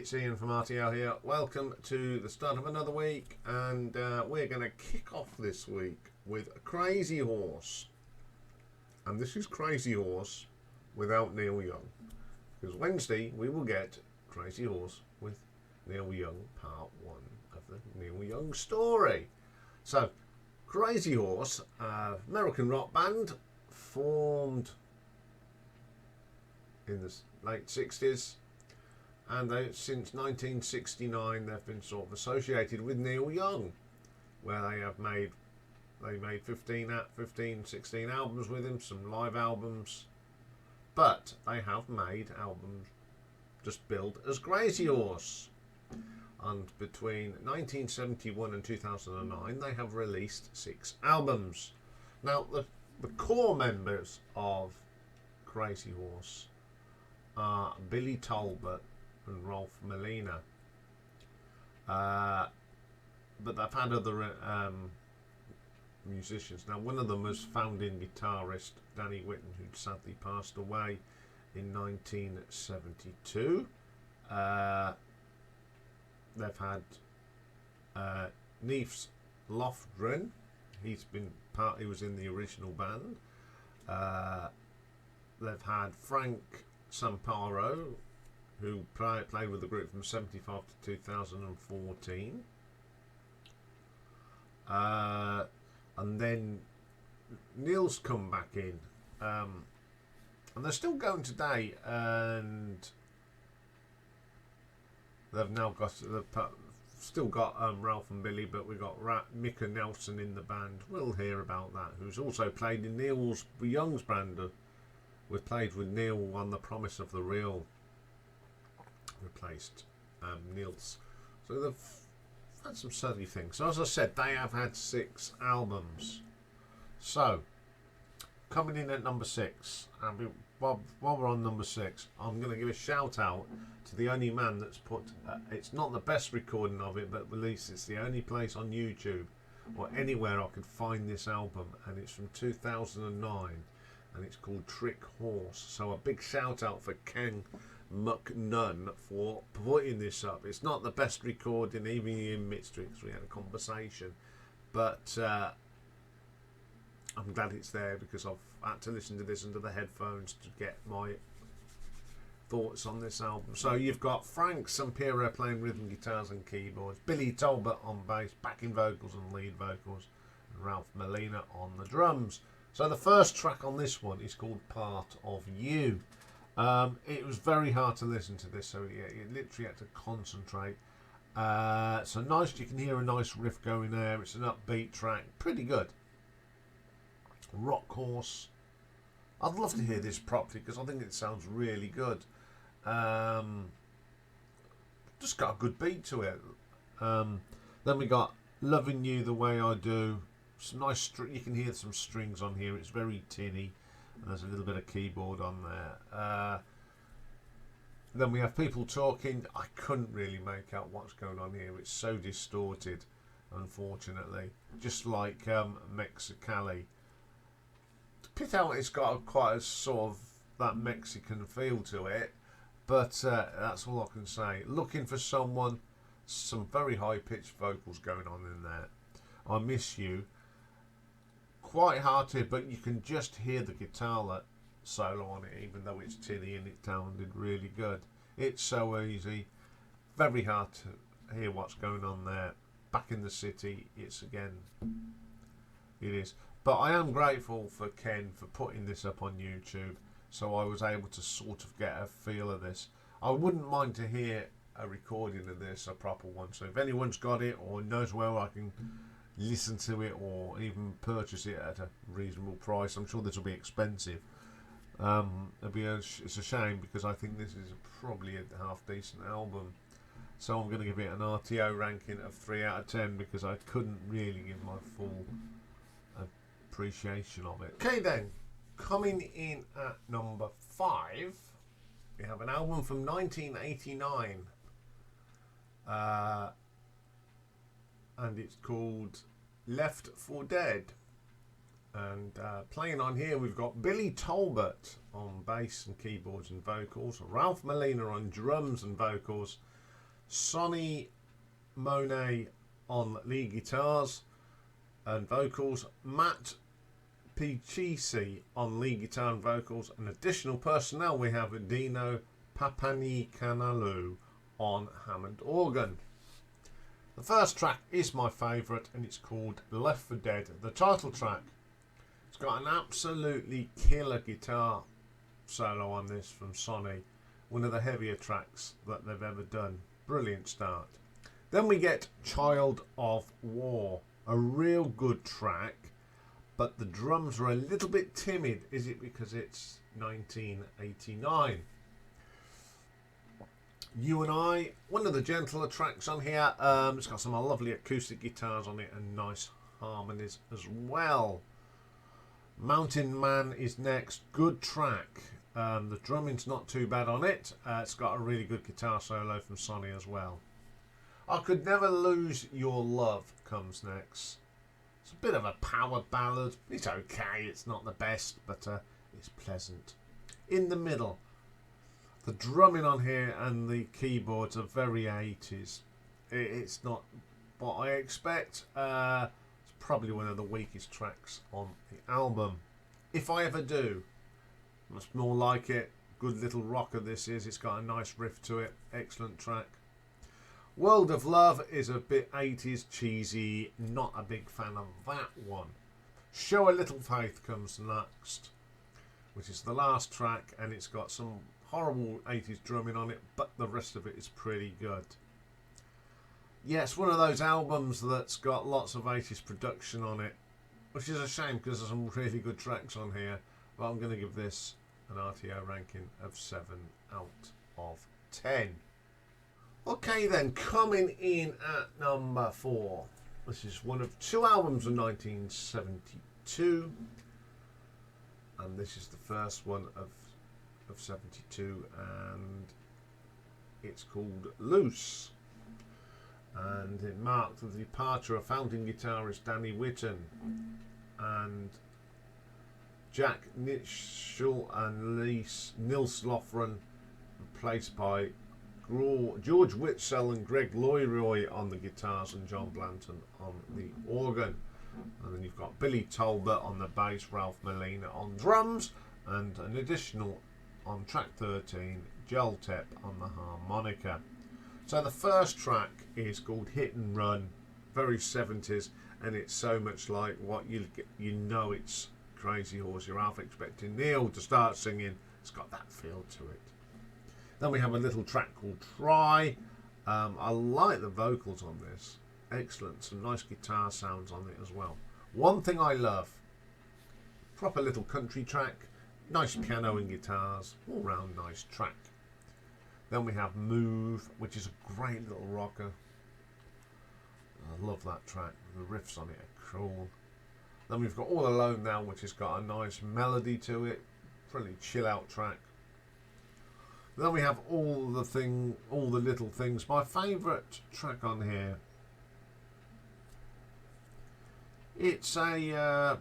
it's Ian from RTL here. Welcome to the start of another week, and we're going to kick off this week with Crazy Horse. And this is Crazy Horse without Neil Young, because Wednesday we will get Crazy Horse with Neil Young, part 1 of the Neil Young story. So, Crazy Horse, American rock band, formed in the late 60s, and since 1969 they've been sort of associated with Neil Young, where they made 15, 16 albums with him, some live albums, but they have made albums just billed as Crazy Horse. And between 1971 and 2009 they have released 6 albums. Now the core members of Crazy Horse are Billy Talbot and Ralph Molina, but they've had other musicians. Now one of them was founding guitarist Danny Whitten, who sadly passed away in 1972. They've had Neefs Lofgren. He was in the original band. They've had Frank Samparo, who played with the group from 75 to 2014. And then Neil's come back in. And they're still going today, and they've still got Ralph and Billy, but we've got Micah Nelson in the band. We'll hear about that, who's also played in Neil Young's band. We've played with Neil on The Promise of the Real, replaced Neil's. So they've had some steady things. So as I said, they have had 6 albums. So coming in at number 6, and while we're on number 6, I'm going to give a shout out to the only man that's put it's not the best recording of it, but at least it's the only place on YouTube or anywhere I could find this album, and it's from 2009, and it's called Trick Horse. So a big shout out for Ken McNunn for putting this up. It's not the best recording, even in Midstreaks we had a conversation, but I'm glad it's there, because I've had to listen to this under the headphones to get my thoughts on this album. So you've got Frank Sampero playing rhythm guitars and keyboards, Billy Talbot on bass, backing vocals and lead vocals, and Ralph Molina on the drums. So the first track on this one is called Part of You. It was very hard to listen to this, so you literally had to concentrate. So nice, you can hear a nice riff going there. It's an upbeat track, pretty good. Rock Horse. I'd love to hear this properly, because I think it sounds really good. Just got a good beat to it. Then we got Loving You the Way I Do. Some nice you can hear some strings on here. It's very tinny, and there's a little bit of keyboard on there. Then we have People Talking. I couldn't really make out what's going on here. It's so distorted, unfortunately, just like Mexicali. Pit Out, it's got quite a sort of that Mexican feel to it, but that's all I can say. Looking for Someone, some very high pitched vocals going on in there. I Miss You, quite hard to hear, but you can just hear the guitar solo on it, even though it's tinny, and it sounded really good. It's so easy, very hard to hear what's going on there. Back in the City, it is. But I am grateful for Ken for putting this up on YouTube, so I was able to sort of get a feel of this. I wouldn't mind to hear a recording of this, a proper one. So if anyone's got it or knows where I can listen to it, or even purchase it at a reasonable price, I'm sure this will be expensive. It's a shame, because I think this is probably a half decent album. So I'm going to give it an RTO ranking of 3 out of 10, because I couldn't really give my full appreciation of it. Okay then, coming in at number 5, we have an album from 1989, and it's called Left for Dead. And playing on here we've got Billy Talbot on bass and keyboards and vocals, Ralph Molina on drums and vocals, Sonny Monet on lead guitars and vocals, Matt Pichisi on lead guitar and vocals, and additional personnel we have Dino Papanikanalu on Hammond organ. The first track is my favourite and it's called Left for Dead, the title track. It's got an absolutely killer guitar solo on this from Sonny, one of the heavier tracks that they've ever done. Brilliant start. Then we get Child of War, a real good track, but the drums are a little bit timid. Is it because it's 1989? You and I, one of the gentler tracks on here. It's got some lovely acoustic guitars on it and nice harmonies as well. Mountain Man is next. Good track. The drumming's not too bad on it. It's got a really good guitar solo from Sonny as well. I Could Never Lose Your Love comes next. It's a bit of a power ballad. It's okay. It's not the best, but it's pleasant. In the Middle. The drumming on here and the keyboards are very 80s. It's not what I expect. It's probably one of the weakest tracks on the album. If I Ever Do, much more like it. Good little rocker this is. It's got a nice riff to it. Excellent track. World of Love is a bit 80s cheesy. Not a big fan of that one. Show a Little Faith comes next, which is the last track, and it's got some horrible 80s drumming on it, but the rest of it is pretty good. Yeah, it's one of those albums that's got lots of 80s production on it, which is a shame because there's some really good tracks on here, but I'm going to give this an RTO ranking of 7 out of 10. Okay then, coming in at number 4. This is one of 2 albums of 1972, and this is the first one of 72, and it's called Loose, and it marked the departure of founding guitarist Danny Whitten, and Jack Nichol and Nils Lofgren, replaced by George Whitesell and Greg Leroy on the guitars and John Blanton on the organ. And then you've got Billy Talbot on the bass, Ralph Molina on drums, and an additional on track 13, Joel Tepp on the harmonica. So the first track is called Hit and Run, very 70s, and it's so much like what you know it's Crazy Horse. You're half expecting Neil to start singing. It's got that feel to it. Then we have a little track called Try. I like the vocals on this. Excellent. Some nice guitar sounds on it as well. One thing I love, proper little country track. Nice piano and guitars. All round nice track. Then we have Move, which is a great little rocker. I love that track. The riffs on it are cool. Then we've got All Alone Now, which has got a nice melody to it. Pretty chill out track. Then we have All the Little Things. My favourite track on here. It's a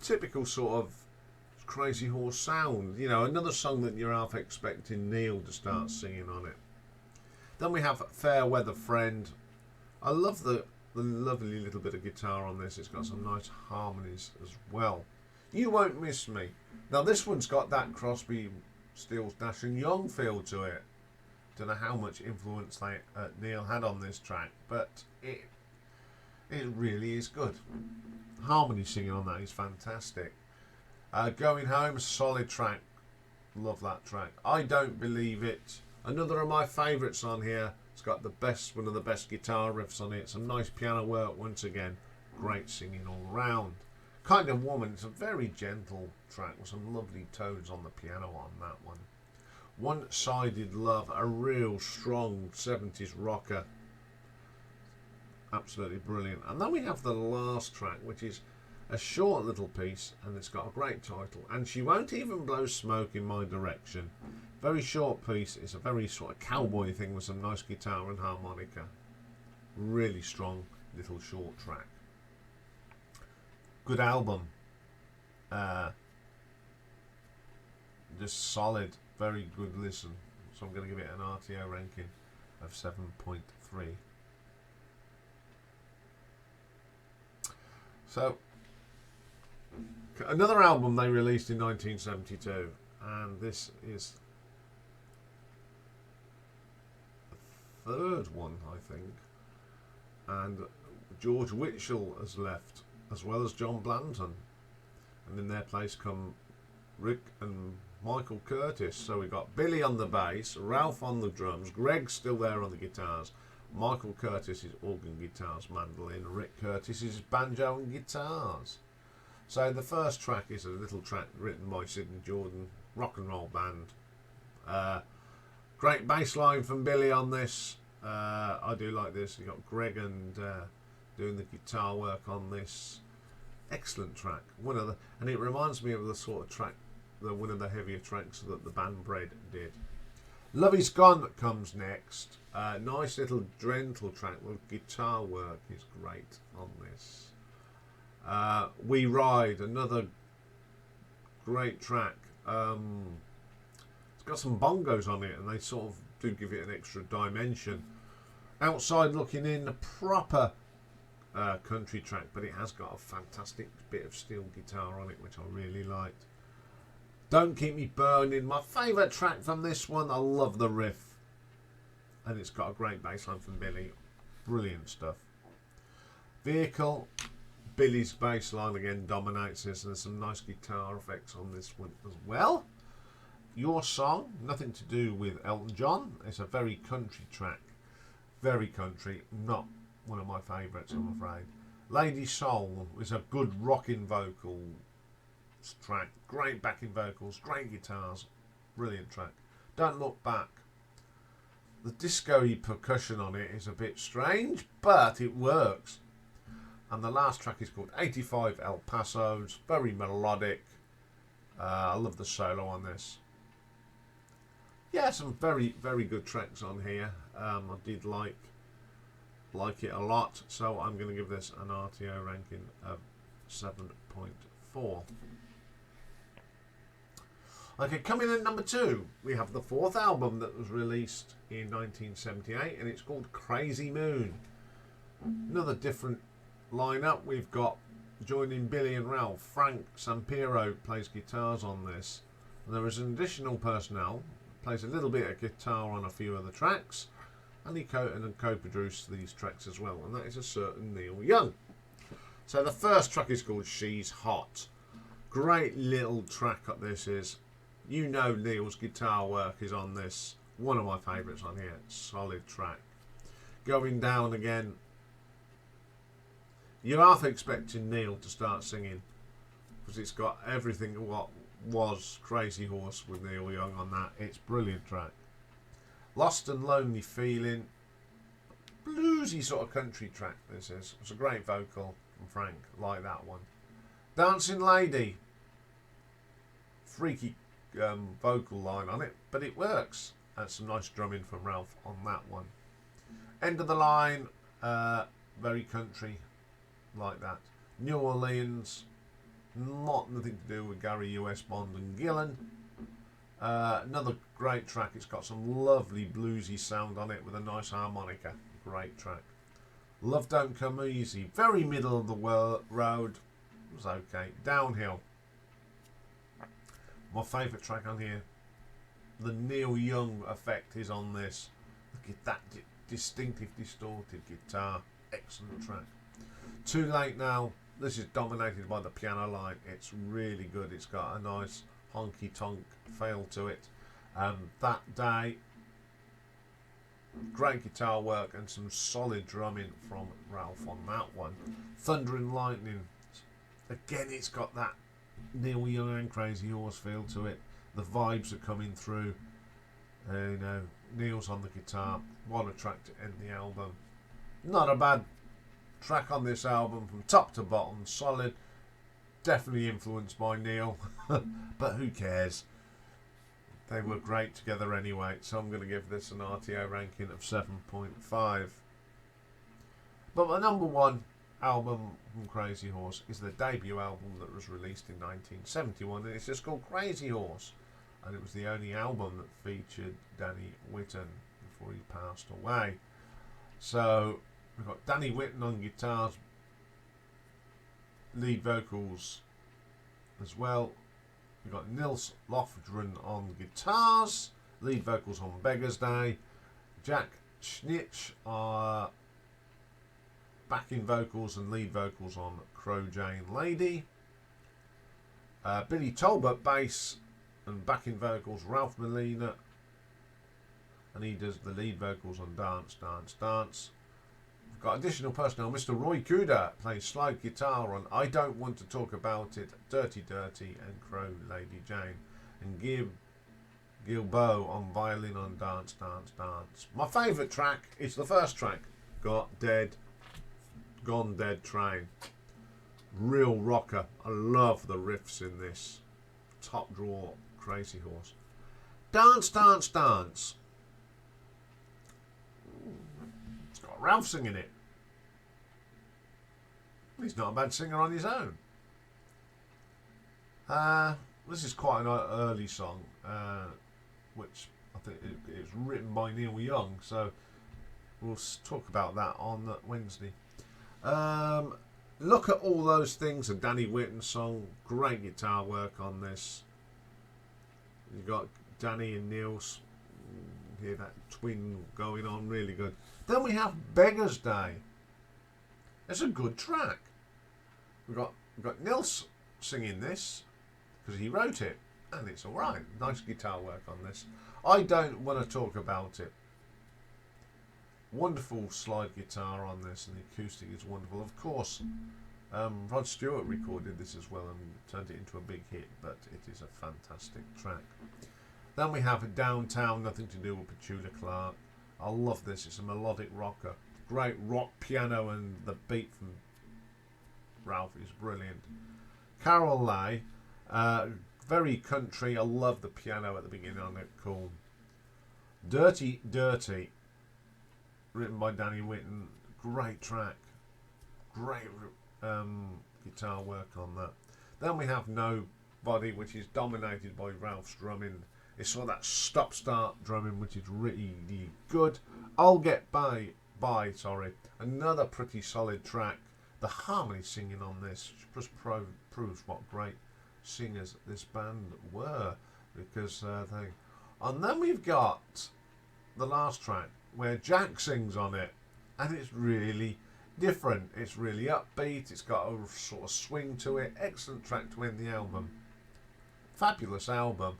typical sort of Crazy Horse sound. You know, another song that you're half expecting Neil to start singing on it. Then we have Fair Weather Friend. I love the lovely little bit of guitar on this. It's got some nice harmonies as well. You Won't Miss Me. Now this one's got that Crosby, Stills, Nash and Young feel to it. Don't know how much influence Neil had on this track, but it really is good. Harmony singing on that is fantastic. Going Home, solid track. Love that track. I Don't Believe It. Another of my favourites on here. It's got one of the best guitar riffs on it. Some nice piano work once again. Great singing all round. Kind of Woman. It's a very gentle track with some lovely tones on the piano on that one. One-Sided Love, a real strong 70s rocker. Absolutely brilliant. And then we have the last track, which is a short little piece, and it's got a great title. And She Won't Even Blow Smoke in My Direction. Very short piece. It's a very sort of cowboy thing with some nice guitar and harmonica. Really strong little short track. Good album. Just solid. Very good listen. So I'm going to give it an RTO ranking of 7.3. So, another album they released in 1972, and this is the third one, I think. And George Whitshall has left, as well as John Blanton, and in their place come Rick and Michael Curtis. So we've got Billy on the bass, Ralph on the drums, Greg's still there on the guitars, Michael Curtis is organ, guitars, mandolin, Rick Curtis is banjo and guitars. So the first track is a little track written by Sidney Jordan, rock and roll band. Great bass line from Billy on this. I do like this. You've got Greg and doing the guitar work on this. Excellent track. And it reminds me of the sort of track, one of the heavier tracks that the band Bread did. Love Is Gone comes next. Nice little gentle track. The guitar work is great on this. We Ride, another great track. It's got some bongos on it, and they sort of do give it an extra dimension. Outside Looking In, a proper country track, but it has got a fantastic bit of steel guitar on it, which I really liked. Don't Keep Me Burning, my favourite track from this one. I love the riff, and it's got a great bass line from Billy. Brilliant stuff. Vehicle, Billy's bass line again dominates this, and there's some nice guitar effects on this one as well. Your Song, nothing to do with Elton John. It's a very country track. Very country, not one of my favourites, I'm afraid. Lady Soul is a good rocking vocal track. Great backing vocals, great guitars, brilliant track. Don't Look Back. The disco-y percussion on it is a bit strange, but it works. And the last track is called 85 El Pasos, very melodic. I love the solo on this. Yeah, some very, very good tracks on here. I did like it a lot, so I'm going to give this an RTO ranking of 7.4. Okay, coming in number 2, we have the fourth album that was released in 1978, and it's called Crazy Moon. Another different lineup. We've got, joining Billy and Ralph, Frank Sampiro plays guitars on this. And there is an additional personnel, plays a little bit of guitar on a few of the tracks, and he co-produced these tracks as well, and that is a certain Neil Young. So the first track is called She's Hot. Great little track that this is. You know Neil's guitar work is on this. One of my favourites on here. Solid track. Going down again. You're half expecting Neil to start singing, because it's got everything what was Crazy Horse with Neil Young on that. It's a brilliant track. Lost and Lonely Feeling, bluesy sort of country track this is. It's a great vocal from Frank, like that one. Dancing Lady, freaky vocal line on it, but it works. And some nice drumming from Ralph on that one. End of the Line, very country, like that. New Orleans, nothing to do with Gary U.S. Bond and Gillan. Another great track. It's got some lovely bluesy sound on it with a nice harmonica. Great track. Love Don't Come Easy, very middle of the road. It was okay. Downhill, my favourite track on here. The Neil Young effect is on this. Look at that distinctive distorted guitar. Excellent track. Too Late Now. This is dominated by the piano line. It's really good. It's got a nice honky tonk feel to it. That Day, great guitar work and some solid drumming from Ralph on that one. Thunder and Lightning, again it's got that Neil Young and Crazy Horse feel to it. The vibes are coming through. You know, Neil's on the guitar. What a track to end the album. Not a bad track on this album from top to bottom. Solid. Definitely influenced by Neil. But who cares? They were great together anyway. So I'm going to give this an RTO ranking of 7.5. But my number one album from Crazy Horse is the debut album that was released in 1971, and it's just called Crazy Horse, and it was the only album that featured Danny Whitten. before he passed away. So we've got Danny Whitten on guitars, lead vocals as well. We've got Nils Lofgren on guitars, lead vocals on Beggar's Day. Jack Schnitch are backing vocals and lead vocals on Crow Jane Lady. Billy Talbot bass and backing vocals, Ralph Molina, and he does the lead vocals on Dance, Dance, Dance. We've got additional personnel, Mr. Roy Kuda playing slide guitar on I Don't Want to Talk About It, Dirty Dirty and Crow Lady Jane, and Gilbo on violin on Dance, Dance, Dance. My favourite track is the first track, Gone Dead Train. Real rocker. I love the riffs in this. Top drawer, Crazy Horse. Dance, Dance, Dance. It's got Ralph singing it. He's not a bad singer on his own. This is quite an early song, which I think it's written by Neil Young, so we'll talk about that on Wednesday. Look at All Those Things, a Danny Whitten song. Great guitar work on this. You've got Danny and Niels. Hear that twin going on, really good. Then we have Beggar's Day. It's a good track. We've got Nils singing this because he wrote it, and it's all right. Nice guitar work on this. I Don't Want to Talk About It. Wonderful slide guitar on this, and the acoustic is wonderful. Of course, Rod Stewart recorded this as well and turned it into a big hit, but it is a fantastic track. Then we have Downtown, Nothing to Do with Petula Clark. I love this. It's a melodic rocker. Great rock piano, and the beat from Ralph is brilliant. Carol Lay, very country. I love the piano at the beginning on it. Cool. Dirty Dirty, written by Danny Whitten. Great track. Great guitar work on that. Then we have Nobody, which is dominated by Ralph's drumming. It's sort of that stop-start drumming, which is really good. I'll Get By, another pretty solid track. The harmony singing on this just proves what great singers this band were, because and then we've got the last track where Jack sings on it, and it's really different. It's really upbeat. It's got a sort of swing to it. Excellent track to end the album. Fabulous album.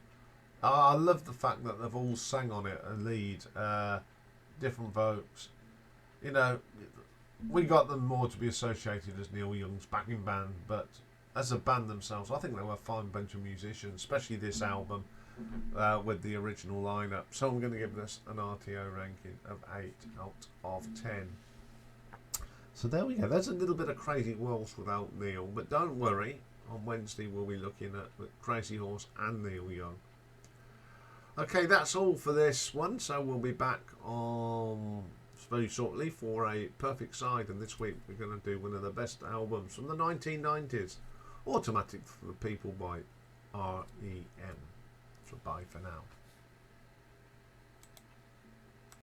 I love the fact that they've all sang on it, a lead, different vocals. You know, we got them more to be associated as Neil Young's backing band, but as a band themselves, I think they were a fine bunch of musicians, especially this album with the original lineup. So I'm going to give this an RTO ranking of 8 out of 10. So there we go. There's a little bit of Crazy Horse without Neil, but don't worry. On Wednesday we'll be looking at Crazy Horse and Neil Young. Okay, that's all for this one. So we'll be back on very shortly for a perfect side, and this week we're going to do one of the best albums from the 1990s, Automatic for the People by R.E.M. So bye for now.